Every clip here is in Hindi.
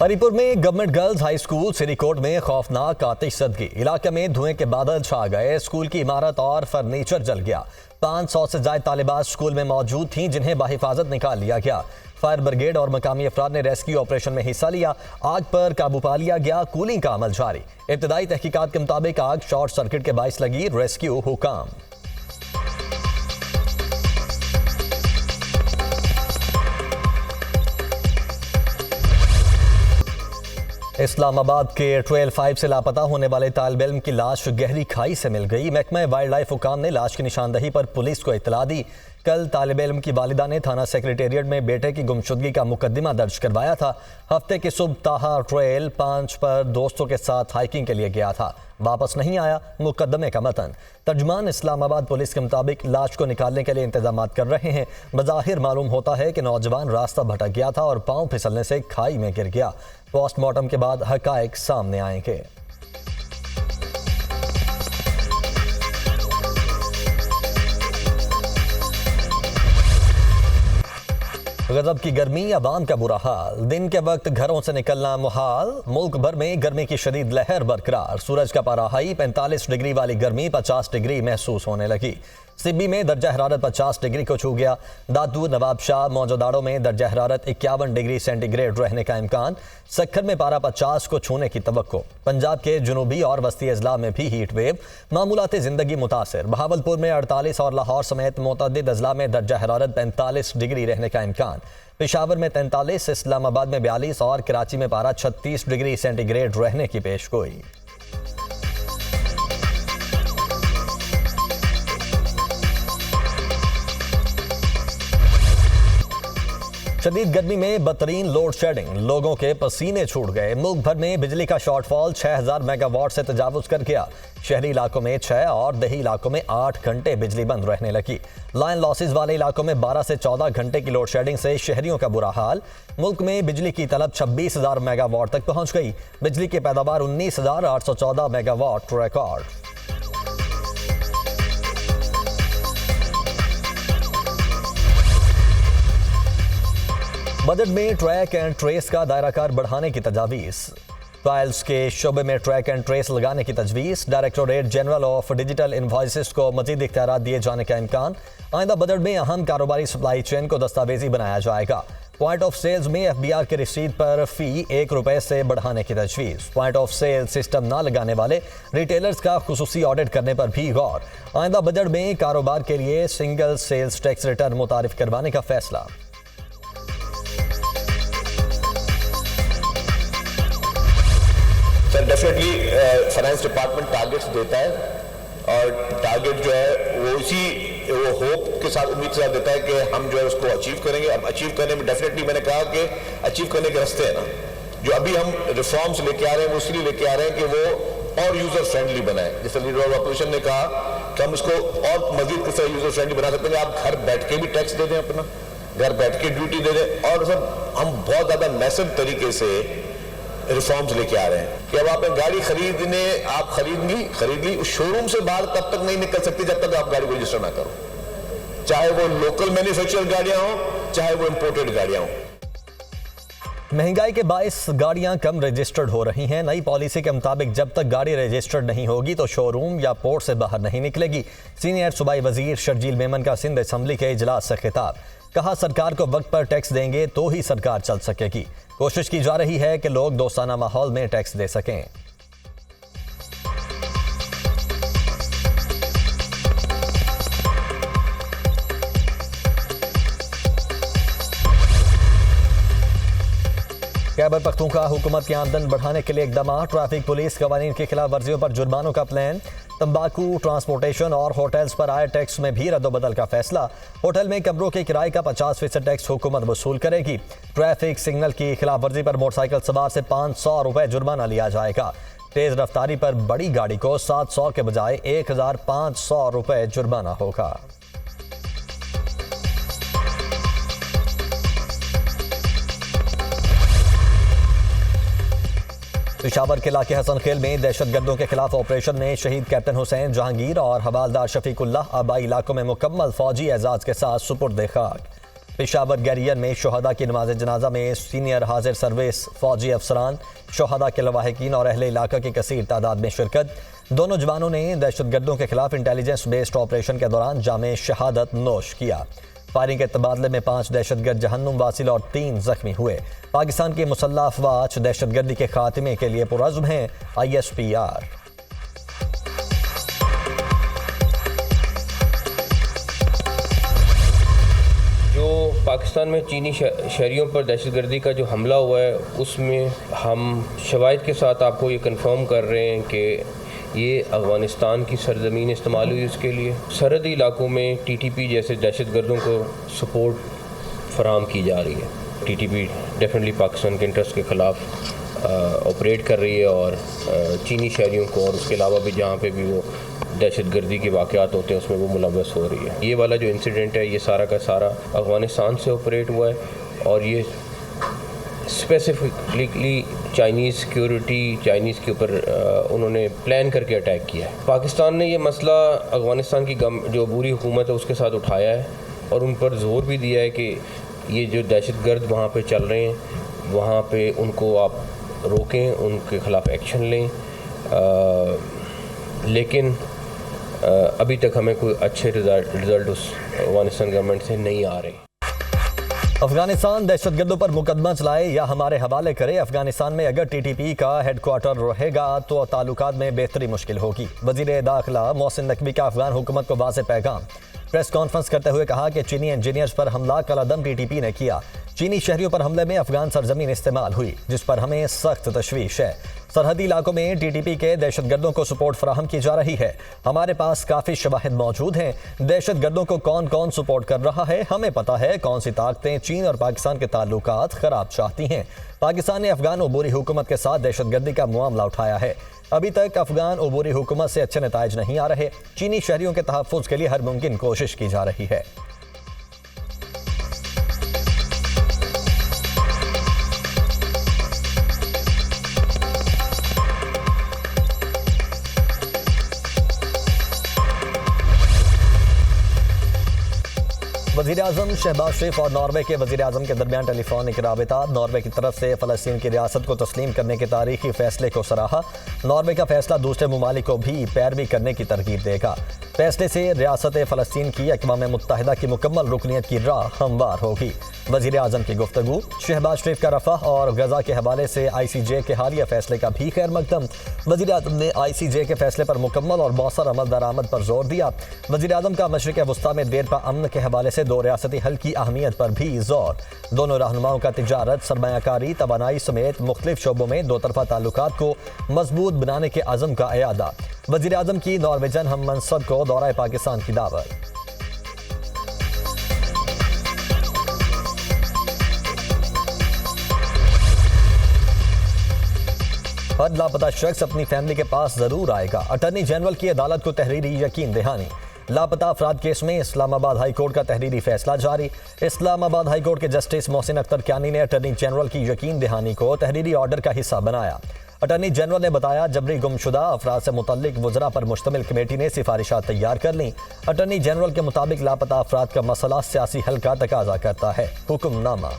हरिपुर में गवर्नमेंट गर्ल्स हाई स्कूल सिरीकोट में खौफनाक आतिशज़दगी। इलाके में धुएं के बादल छा गए। स्कूल की इमारत और फर्नीचर जल गया। 500 से ज्यादा तालिबात स्कूल में मौजूद थीं, जिन्हें बाहिफाजत निकाल लिया गया। फायर ब्रिगेड और मकामी अफराद ने रेस्क्यू ऑपरेशन में हिस्सा लिया। आग पर काबू पा लिया गया। कूलिंग का अमल जारी। इब्तदाई तहकीकात के मुताबिक आग शॉर्ट सर्किट के बाइस लगी। रेस्क्यू हुकाम। इस्लामाबाद के 12-5 से लापता होने वाले तालिब इल्म की लाश गहरी खाई से मिल गई। महकमा वाइल्ड लाइफ हुकाम ने लाश की निशानदही पर पुलिस को इत्तला दी। कल तालिब इल्म की वालिदा ने थाना सेक्रेटेरिएट में बेटे की गुमशुदगी का मुकदमा दर्ज करवाया था। हफ्ते की सुबह ताहा ट्रेल 5 पर दोस्तों के साथ हाइकिंग के लिए गया था, वापस नहीं आया। मुकदमे का मतन। तर्जुमान इस्लामाबाद पुलिस के मुताबिक लाश को निकालने के लिए इंतजाम कर रहे हैं। बज़ाहिर मालूम होता है कि नौजवान रास्ता भटक गया था और पांव फिसलने से खाई में गिर गया। पोस्टमार्टम के बाद हकायक सामने आएंगे। गजब की गर्मी, अवाम का बुरा हाल। दिन के वक्त घरों से निकलना मुहाल। मुल्क भर में गर्मी की शदीद लहर बरकरार। सूरज का पारा हाई। 45 डिग्री वाली गर्मी 50 डिग्री महसूस होने लगी। सिब्बी में दर्जा हरारत 50 डिग्री को छू गया। दादू, नवाबशाह, मौजूदाड़ों में दर्जा हरारत 51 डिग्री सेंटीग्रेड रहने का इम्कान। सक्खर में पारा 50 को छूने की तवक्को। पंजाब के जुनूबी और वस्ती अजला में भी हीट वेव। मामूलात जिंदगी मुतासर। बहावलपुर में 48 और लाहौर समेत मुतअद्दिद अजला में दर्जा हरारत 45 डिग्री रहने का इम्कान। पेशावर में 43, इस्लामाबाद में 42 और कराची में पारा 36 डिग्री सेंटीग्रेड रहने की पेशगोई। शदीद गर्मी में बदतरीन लोड शेडिंग। लोगों के पसीने छूट गए। मुल्क भर में बिजली का शॉर्टफॉल 6000 मेगावाट से तजावुज कर गया। शहरी इलाकों में 6 और देही इलाकों में 8 घंटे बिजली बंद रहने लगी। लाइन लॉसेज वाले इलाकों में 12 से 14 घंटे की लोड शेडिंग से शहरियों का बुरा हाल। मुल्क में बिजली की तलब 26,000 मेगावाट तक पहुंच गई। बिजली की पैदावार 19,814 मेगावाट रिकॉर्ड। बजट में ट्रैक एंड ट्रेस का दायराकार बढ़ाने की तजावीज़। फाइल्स के शोबे में ट्रैक एंड ट्रेस लगाने की तजवीज़। Directorate general of digital invoices को मजीद इख्तियार दिए जाने का इम्कान। आइंदा बजट में अहम कारोबारी सप्लाई चेन को दस्तावेजी बनाया जाएगा। पॉइंट ऑफ सेल्स में FBR की रसीद पर फी ₹1 से बढ़ाने की तजवीज़। पॉइंट ऑफ सेल सिस्टम ना लगाने वाले रिटेलर्स का खुसूसी ऑडिट करने पर भी गौर। आइंदा बजट में कारोबार के लिए सिंगल सेल्स टैक्स रिटर्न मुतारिफ करवाने का फैसला। Sir definitely finance department targets देता है और टारगेट जो है वो होप के साथ, उम्मीद के साथ देता है कि हम जो है उसको अचीव करेंगे। अब अचीव करने में डेफिनेटली मैंने कहा कि अचीव करने के रास्ते हैं ना, जो अभी हम रिफॉर्म्स लेके आ रहे हैं वो इसलिए लेके आ रहे हैं कि वो और यूजर फ्रेंडली बनाए। जैसे लीडर ऑफ अपोजिशन ने कहा कि हम इसको और मजीद किस तरह यूजर फ्रेंडली बना सकते हैं। आप घर बैठ के भी टैक्स दे दें, अपना घर बैठ के ड्यूटी दे दें। और सब हम बहुत ज़्यादा मैसिव तरीके से रिफॉर्म्स लेके आ रहे हैं कि अब आप गाड़ी खरीदने, आप खरीद ली, उस शोरूम से बाहर तब तक नहीं निकल सकती जब तक आप गाड़ी को रजिस्टर ना करो, चाहे वो लोकल मैन्युफैक्चर गाड़ियां हो, चाहे वो इंपोर्टेड गाड़ियां हो। महंगाई के बायस गाड़ियां कम रजिस्टर्ड हो रही हैं। नई पॉलिसी के मुताबिक जब तक गाड़ी रजिस्टर्ड नहीं होगी तो शोरूम या पोर्ट से बाहर नहीं निकलेगी। सीनियर सूबाई वजीर शर्जील मेमन का सिंध असम्बली के इजलास से खिताब। कहा, सरकार को वक्त पर टैक्स देंगे तो ही सरकार चल सकेगी। कोशिश की जा रही है कि लोग दोस्ताना माहौल में टैक्स दे सकें। खैबर पख्तूनख्वा हुकूमत की आमदन बढ़ाने के लिए इकदाम। ट्रैफिक पुलिस कवानीन की खिलाफ वर्जियों पर जुर्मानों का प्लान। तंबाकू, ट्रांसपोर्टेशन और होटल्स पर आए टैक्स में भी रद्दोबदल का फैसला। होटल में कमरों के किराए का 50% टैक्स हुकूमत वसूल करेगी। ट्रैफिक सिग्नल की खिलाफ वर्जी पर मोटरसाइकिल सवार से ₹500 जुर्माना लिया जाएगा। तेज रफ्तारी पर बड़ी गाड़ी को 700 के बजाय ₹1500 जुर्माना होगा। पेशावर के इलाके हसन खेल में दहशतगर्दों के खिलाफ ऑपरेशन में शहीद कैप्टन हुसैन जहांगीर और हवालदार शफीकुल्लाह आबाई इलाकों में मुकम्मल फौजी एजाज के साथ सुपुर्द खाक। पेशावर गैरियन में शोहदा की नमाज जनाजा में सीनियर हाजिर सर्विस फौजी अफसरान, शोहदा के लवाहिकीन और अहले इलाका की कसीर तादाद में शिरकत। दोनों जवानों ने दहशतगर्दों के खिलाफ इंटेलिजेंस बेस्ड ऑपरेशन के दौरान जामे शहादत नोश किया। फायरिंग के तबादले में 5 दहशतगर्द जहन्नुम वासिल और 3 जख्मी हुए। पाकिस्तान की मुसल्लह अफवाज दहशतगर्दी के खात्मे के लिए पुरज़्म हैं। ISPR। जो पाकिस्तान में चीनी शहरियों पर दहशतगर्दी का जो हमला हुआ है उसमें हम शवाहिद के साथ आपको ये कंफर्म कर रहे हैं कि ये अफ़गानिस्तान की सरजमीन इस्तेमाल हुई उसके लिए। सरहदी इलाकों में TTP जैसे दहशतगर्दों को सपोर्ट फराहम की जा रही है। TTP डेफिनेटली पाकिस्तान के इंटरेस्ट के ख़िलाफ़ ऑपरेट कर रही है और चीनी शहरियों को और उसके अलावा भी जहाँ पे भी वो दहशतगर्दी के वाक़यात होते हैं उसमें वो मुलव्वस हो रही है। ये वाला जो इंसिडेंट है ये सारा का सारा अफ़गानिस्तान से ऑपरेट हुआ है और ये स्पेसिफिकली चाइनीज़ सिक्योरिटी चाइनीज़ के ऊपर उन्होंने प्लान करके अटैक किया है। पाकिस्तान ने ये मसला अफ़गानिस्तान की जो बुरी हुकूमत है उसके साथ उठाया है और उन पर जोर भी दिया है कि ये जो दहशतगर्द वहाँ पे चल रहे हैं वहाँ पे उनको आप रोकें, उनके ख़िलाफ़ एक्शन लें। लेकिन अभी तक हमें कोई अच्छे रिज़ल्ट उस अफ़गानिस्तान गवर्नमेंट से नहीं आ रहे। अफगानिस्तान दहशतगर्दों पर मुकदमा चलाए या हमारे हवाले करे। अफगानिस्तान में अगर TTP का हेडक्वार्टर रहेगा तो ताल्लुकात में बेहतरी मुश्किल होगी। वज़ीर दाखिला मोहसिन नकवी का अफगान हुकूमत को वाज़ेह पैगाम। प्रेस कॉन्फ्रेंस करते हुए कहा कि चीनी इंजीनियर्स पर हमला कलादम TTP ने किया। चीनी शहरियों पर हमले में अफगान सरजमीन इस्तेमाल हुई जिस पर हमें सख्त तशवीश है। सरहदी इलाकों में TTP के दहशतगर्दों को सपोर्ट फराहम की जा रही है। हमारे पास काफ़ी शवाहिद मौजूद हैं। दहशतगर्दों को कौन कौन सपोर्ट कर रहा है हमें पता है। कौन सी ताकतें चीन और पाकिस्तान के ताल्लुकात ख़राब चाहती हैं। पाकिस्तान ने अफगान अबूरी हुकूमत के साथ दहशतगर्दी का मामला उठाया है। अभी तक अफगान अबूरी हुकूमत से अच्छे नताइज नहीं आ रहे। चीनी शहरियों के तहफ़्फ़ुज़ के लिए हर मुमकिन कोशिश की जा रही है। वज़ीर-ए-आज़म शहबाज शरीफ और नॉर्वे के वज़ीर-ए-आज़म के दरमियान टेलीफोनिक राबिता। नॉर्वे की तरफ से फ़लस्तीन की रियासत को तस्लीम करने के तारीखी फ़ैसले को सराहा। नॉर्वे का फ़ैसला दूसरे ममालिक को भी पैरवी करने की तरगीब देगा। फ़ैसले से रियासत फ़लस्तीन की अक़वाम मुत्तहिदा की मुकम्मल रुकनीत की राह हमवार होगी। वज़ीर-ए-आज़म की गुफ्तगू। शहबाज शरीफ का रफ़ह और गज़ा के हवाले से ICJ के हालिया फ़ैसले का भी खैर मकदम। वज़ीर-ए-आज़म ने ICJ के फ़ैसले पर मुकम्मल और मौसर अमल दरामद पर जोर दिया। वज़ीर-ए-आज़म का मशरिक़ वस्ता में देर पा अमन के हवाले से 2 रियासती हल की अहमियत पर भी जोर। दोनों रहनुमाओं का तिजारत, सरमायाकारी, तवानाई समेत मुख्तलिफ शोबों में 2 तरफ़ा ताल्लुकात को मजबूत बनाने के अज़म का अयादा। वज़ीर-ए-आज़म की नॉर्वेजन हम मनसब को दौरा पाकिस्तान की दावत। हर लापता शख्स अपनी फैमिली के पास जरूर आएगा। अटॉर्नी जनरल की अदालत को तहरीरी यकीन दहानी। लापता अफराद केस में इस्लामाबाद हाई कोर्ट का तहरीरी फैसला जारी। इस्लामाबाद हाई कोर्ट के जस्टिस मोहसिन अख्तर क्यानी ने अटॉर्नी जनरल की यकीन दहानी को तहरीरी ऑर्डर का हिस्सा बनाया। अटॉर्नी जनरल ने बताया जबरी गुमशुदा अफराद से मुतल्लिक वज़रा पर मुश्तमिल कमेटी ने सिफारिशात तैयार कर लीं। अटॉर्नी जनरल के मुताबिक लापता अफराद का मसला सियासी हल का तकाजा करता है। हुक्मनामा।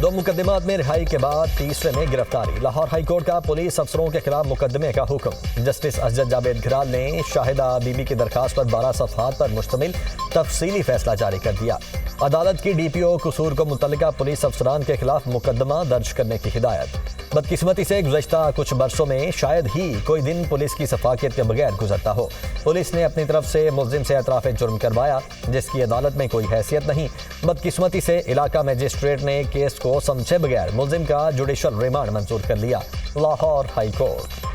दो मुकदमात में रिहाई के बाद तीसरे में गिरफ्तारी। लाहौर हाई कोर्ट का पुलिस अफसरों के खिलाफ मुकदमे का हुक्म। जस्टिस असजद जावेद घिराल ने शाहिदा बीबी की दरखास्त पर 12 सफ़हात पर मुश्तमिल तफसीली फैसला जारी कर दिया। अदालत की DPO कसूर को मुतल्लिका पुलिस अफसरान के खिलाफ मुकदमा दर्ज करने की हिदायत। बदकिस्मती से गुज़श्ता कुछ बरसों में शायद ही कोई दिन पुलिस की सफाकियत के बगैर गुजरता हो। पुलिस ने अपनी तरफ से मुल्ज़िम से एतराफ़ जुर्म करवाया जिसकी अदालत में कोई हैसियत नहीं। बदकिस्मती से इलाका मजिस्ट्रेट ने केस को समझे बगैर मुल्ज़िम का जुडिशल रिमांड मंजूर कर लिया। Lahore high court.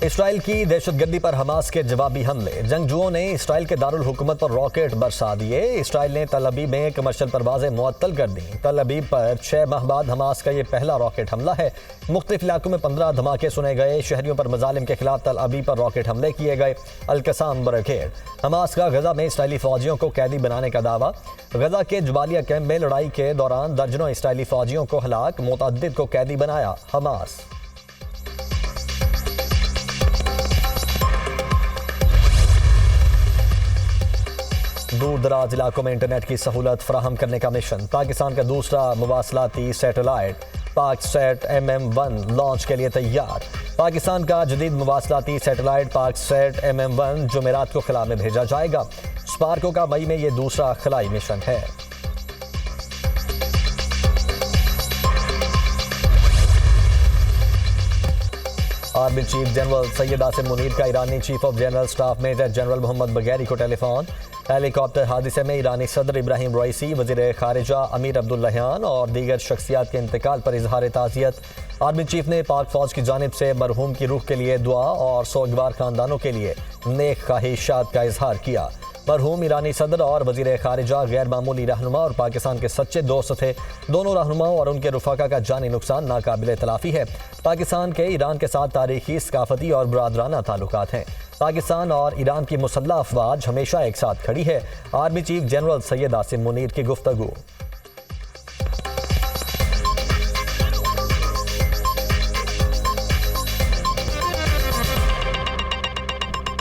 इसराइल की दहशतगर्दी पर हमास के जवाबी हमले। जंगजुओं ने इसराइल के दारुल हुकूमत पर रॉकेट बरसा दिए। इसराइल ने तल अबीब में कमर्शियल परवाजें मुअत्तल कर दी। तल अबीब पर 6 माह बाद हमास का ये पहला रॉकेट हमला है। मुख्तलिफ इलाकों में 15 धमाके सुने गए। शहरियों पर मजालिम के खिलाफ तल अबीब पर रॉकेट हमले किए गए। अल-कसाम ब्रिगेड। हमास का गजा में इसराइली फौजियों को कैदी बनाने का दावा। गजा के जबालिया कैंप में लड़ाई के दौरान दर्जनों इसराइली फौजियों को हलाक, मुतअद्दिद को कैदी बनाया हमास। दूर दराज इलाकों में इंटरनेट की सहूलत फराहम करने का मिशन। पाकिस्तान का दूसरा मुवासलाती सैटेलाइट पाकसैट MM1 लॉन्च के लिए तैयार। पाकिस्तान का जदीद मुवासलाती सैटेलाइट पाकसैट MM1 जुमेरात को खला में भेजा जाएगा। स्पार्को का मई में ये दूसरा खलाई मिशन है। Army chief general Syed Asim Munir का ईरानी chief of general staff major general Mohammad Bagheri को टेलीफोन। हेलीकॉप्टर हादसे में ईरानी सदर इब्राहिम रईसी, वज़ीर खारिजा अमीर अब्दुल्लाहियान और दीगर शख्सियात के इंतकाल पर इजहार ताज़ियत। आर्मी चीफ ने पाक फौज की जानिब से मरहूम की रूह के लिए दुआ और सोगवार खानदानों के लिए नेक ख्वाहिशात का इजहार किया। मरहूम ईरानी सदर और वज़ीर खारिजा गैर मामूली रहनुमा और पाकिस्तान के सच्चे दोस्त थे। दोनों रहनुमाओं और उनके रुफाका का जानी नुकसान नाकाबिल तलाफ़ी है। पाकिस्तान के ईरान के साथ तारीखी, सकाफती और बरादराना ताल्लुकात हैं। पाकिस्तान और ईरान की मुसल्लह अफवाज हमेशा एक साथ खड़ी है। Army chief general Syed Asim Munir की गुफ्तगू।